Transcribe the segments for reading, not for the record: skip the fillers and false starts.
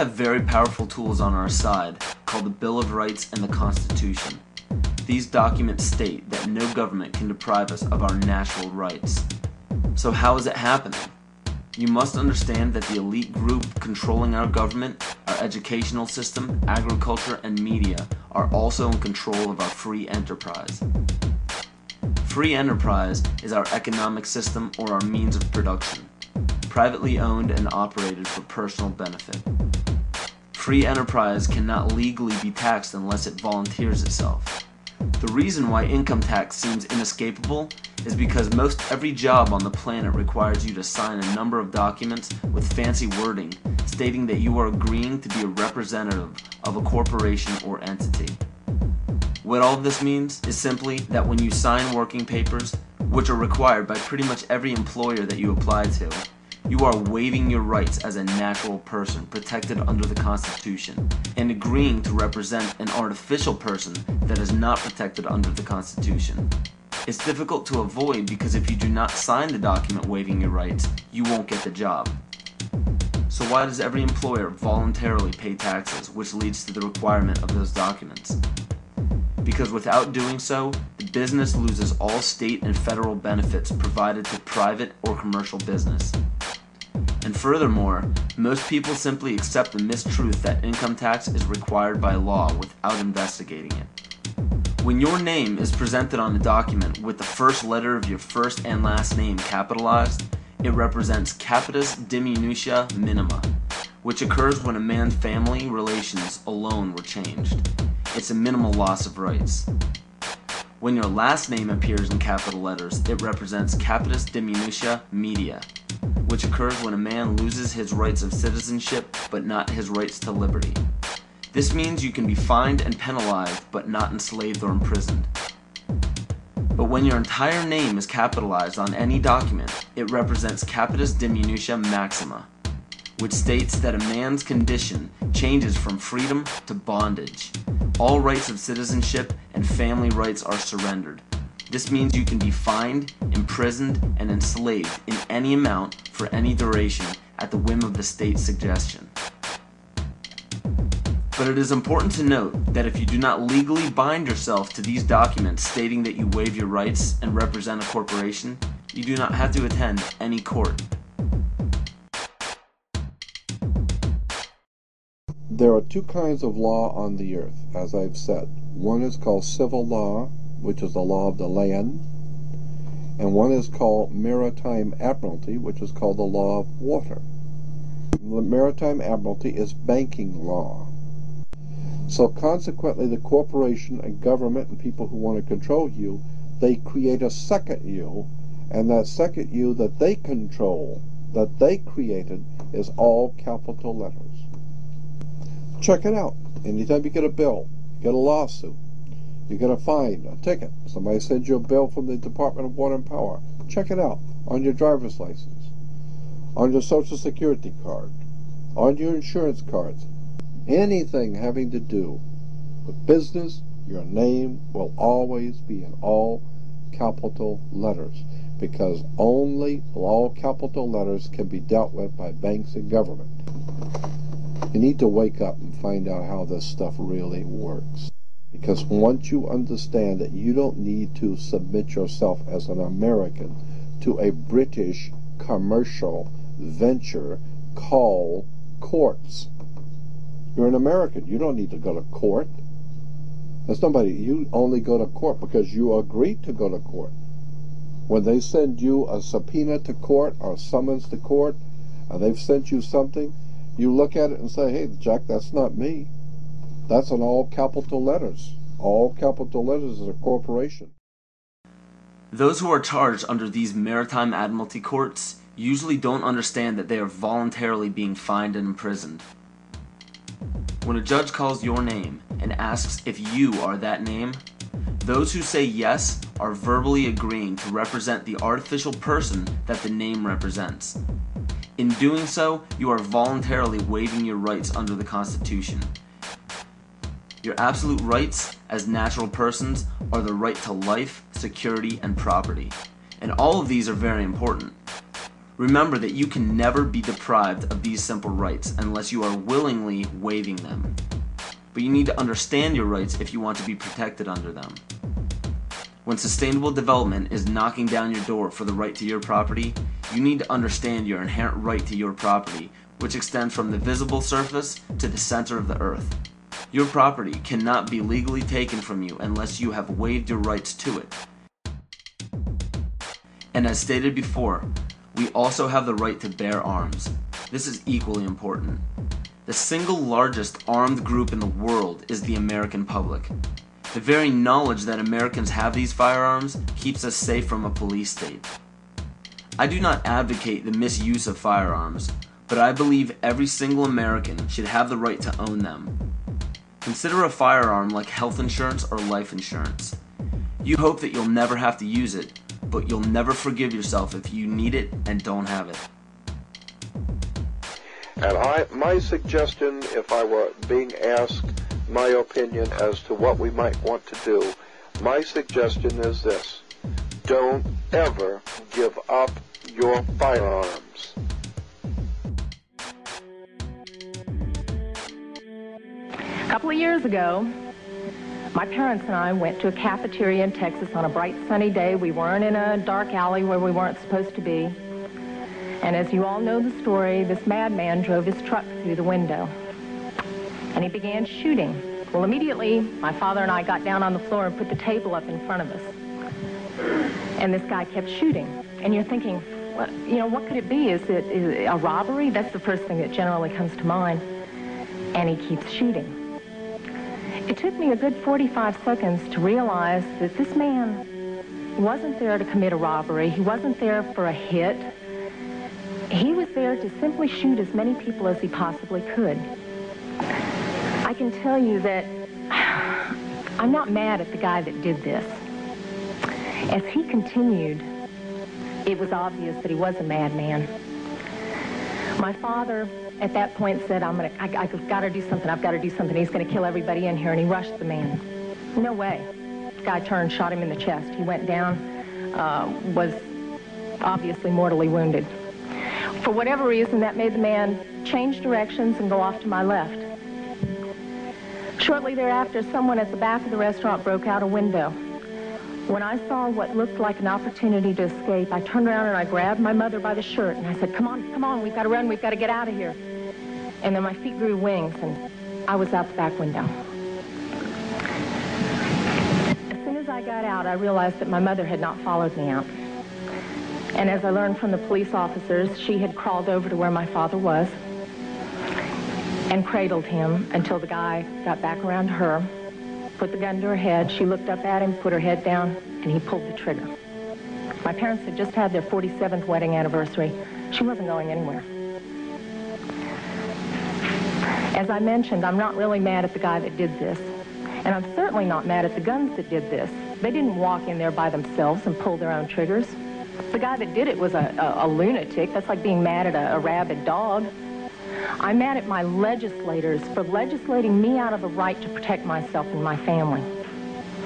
have very powerful tools on our side called the Bill of Rights and the Constitution. These documents state that no government can deprive us of our natural rights. So how is it happening? You must understand that the elite group controlling our government, our educational system, agriculture, and media are also in control of our free enterprise. Free enterprise is our economic system or our means of production, privately owned and operated for personal benefit. Free enterprise cannot legally be taxed unless it volunteers itself. The reason why income tax seems inescapable is because most every job on the planet requires you to sign a number of documents with fancy wording stating that you are agreeing to be a representative of a corporation or entity. What all of this means is simply that when you sign working papers, which are required by pretty much every employer that you apply to, you are waiving your rights as a natural person protected under the Constitution and agreeing to represent an artificial person that is not protected under the Constitution. It's difficult to avoid because if you do not sign the document waiving your rights, you won't get the job. So why does every employer voluntarily pay taxes, which leads to the requirement of those documents? Because without doing so, the business loses all state and federal benefits provided to private or commercial business. And furthermore, most people simply accept the mistruth that income tax is required by law without investigating it. When your name is presented on a document with the first letter of your first and last name capitalized, it represents capitis diminutia minima, which occurs when a man's family relations alone were changed. It's a minimal loss of rights. When your last name appears in capital letters, it represents capitis diminutia media, which occurs when a man loses his rights of citizenship but not his rights to liberty. This means you can be fined and penalized but not enslaved or imprisoned. But when your entire name is capitalized on any document, it represents capitis diminutia maxima, which states that a man's condition changes from freedom to bondage. All rights of citizenship and family rights are surrendered. This means you can be fined, imprisoned, and enslaved in any amount for any duration at the whim of the state's suggestion. But it is important to note that if you do not legally bind yourself to these documents stating that you waive your rights and represent a corporation, you do not have to attend any court. There are two kinds of law on the earth, as I've said. One is called civil law, which is the law of the land, and one is called maritime admiralty, which is called the law of water. The maritime admiralty is banking law. So consequently, the corporation and government and people who want to control you, they create a second you, and that second you that they control, that they created, is all capital letters. Check it out. Anytime you get a bill, you get a lawsuit, you get a fine, a ticket, somebody sends you a bill from the Department of Water and Power, check it out on your driver's license, on your Social Security card, on your insurance cards. Anything having to do with business, your name will always be in all capital letters, because only all capital letters can be dealt with by banks and government. You need to wake up and find out how this stuff really works. Because once you understand that you don't need to submit yourself as an American to a British commercial venture called courts. You're an American. You don't need to go to court. There's nobody. You only go to court because you agreed to go to court. When they send you a subpoena to court or a summons to court, and they've sent you something, you look at it and say, hey, Jack, that's not me. That's in all capital letters. All capital letters is a corporation. Those who are charged under these maritime admiralty courts usually don't understand that they are voluntarily being fined and imprisoned. When a judge calls your name and asks if you are that name, those who say yes are verbally agreeing to represent the artificial person that the name represents. In doing so, you are voluntarily waiving your rights under the Constitution. Your absolute rights as natural persons are the right to life, security, and property. And all of these are very important. Remember that you can never be deprived of these simple rights unless you are willingly waiving them. But you need to understand your rights if you want to be protected under them. When sustainable development is knocking down your door for the right to your property, you need to understand your inherent right to your property, which extends from the visible surface to the center of the earth. Your property cannot be legally taken from you unless you have waived your rights to it. And as stated before, we also have the right to bear arms. This is equally important. The single largest armed group in the world is the American public. The very knowledge that Americans have these firearms keeps us safe from a police state. I do not advocate the misuse of firearms, but I believe every single American should have the right to own them. Consider a firearm like health insurance or life insurance. You hope that you'll never have to use it, but you'll never forgive yourself if you need it and don't have it. And my suggestion, if I were being asked my opinion as to what we might want to do, my suggestion is this: don't ever give up your firearms. A couple of years ago, my parents and I went to a cafeteria in Texas on a bright sunny day. We weren't in a dark alley where we weren't supposed to be. And as you all know the story, this madman drove his truck through the window. And he began shooting. Well, immediately, my father and I got down on the floor and put the table up in front of us. And this guy kept shooting. And you're thinking, well, you know, what could it be? Is it a robbery? That's the first thing that generally comes to mind. And he keeps shooting. It took me a good 45 seconds to realize that this man wasn't there to commit a robbery. He wasn't there for a hit. He was there to simply shoot as many people as he possibly could. I can tell you that I'm not mad at the guy that did this. As he continued, it was obvious that he was a madman. My father at that point said, I've got to do something. I've got to do something. He's going to kill everybody in here. And he rushed the man. No way. The guy turned, shot him in the chest. He went down, was obviously mortally wounded. For whatever reason, that made the man change directions and go off to my left. Shortly thereafter, someone at the back of the restaurant broke out a window. When I saw what looked like an opportunity to escape, I turned around and I grabbed my mother by the shirt and I said, come on, we've got to run, we've got to get out of here. And then my feet grew wings and I was out the back window. As soon as I got out, I realized that my mother had not followed me out. And as I learned from the police officers, she had crawled over to where my father was and cradled him until the guy got back around to her, put the gun to her head. She looked up at him, put her head down, and he pulled the trigger. My parents had just had their 47th wedding anniversary. She wasn't going anywhere. As I mentioned, I'm not really mad at the guy that did this. And I'm certainly not mad at the guns that did this. They didn't walk in there by themselves and pull their own triggers. The guy that did it was a lunatic. That's like being mad at a rabid dog. I'm mad at my legislators for legislating me out of the right to protect myself and my family.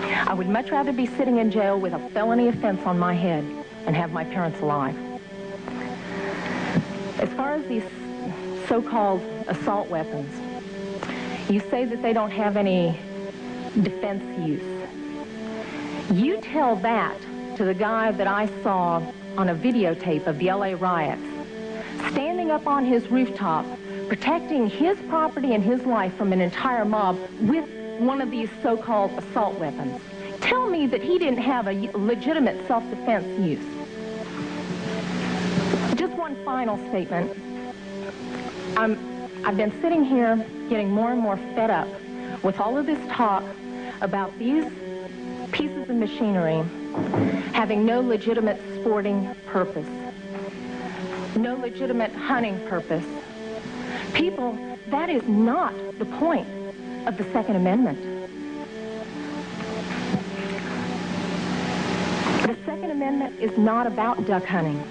I would much rather be sitting in jail with a felony offense on my head and have my parents alive. As far as these so-called assault weapons, you say that they don't have any defense use. You tell that to the guy that I saw on a videotape of the LA riots, standing up on his rooftop, protecting his property and his life from an entire mob with one of these so-called assault weapons. Tell me that he didn't have a legitimate self-defense use. Just one final statement. I've been sitting here getting more and more fed up with all of this talk about these pieces of machinery having no legitimate sporting purpose, no legitimate hunting purpose. People, that is not the point of the Second Amendment. The Second Amendment is not about duck hunting.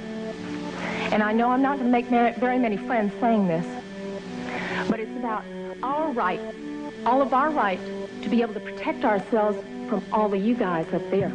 And I know I'm not going to make very many friends saying this, but it's about our right, all of our right, to be able to protect ourselves from all of you guys up there.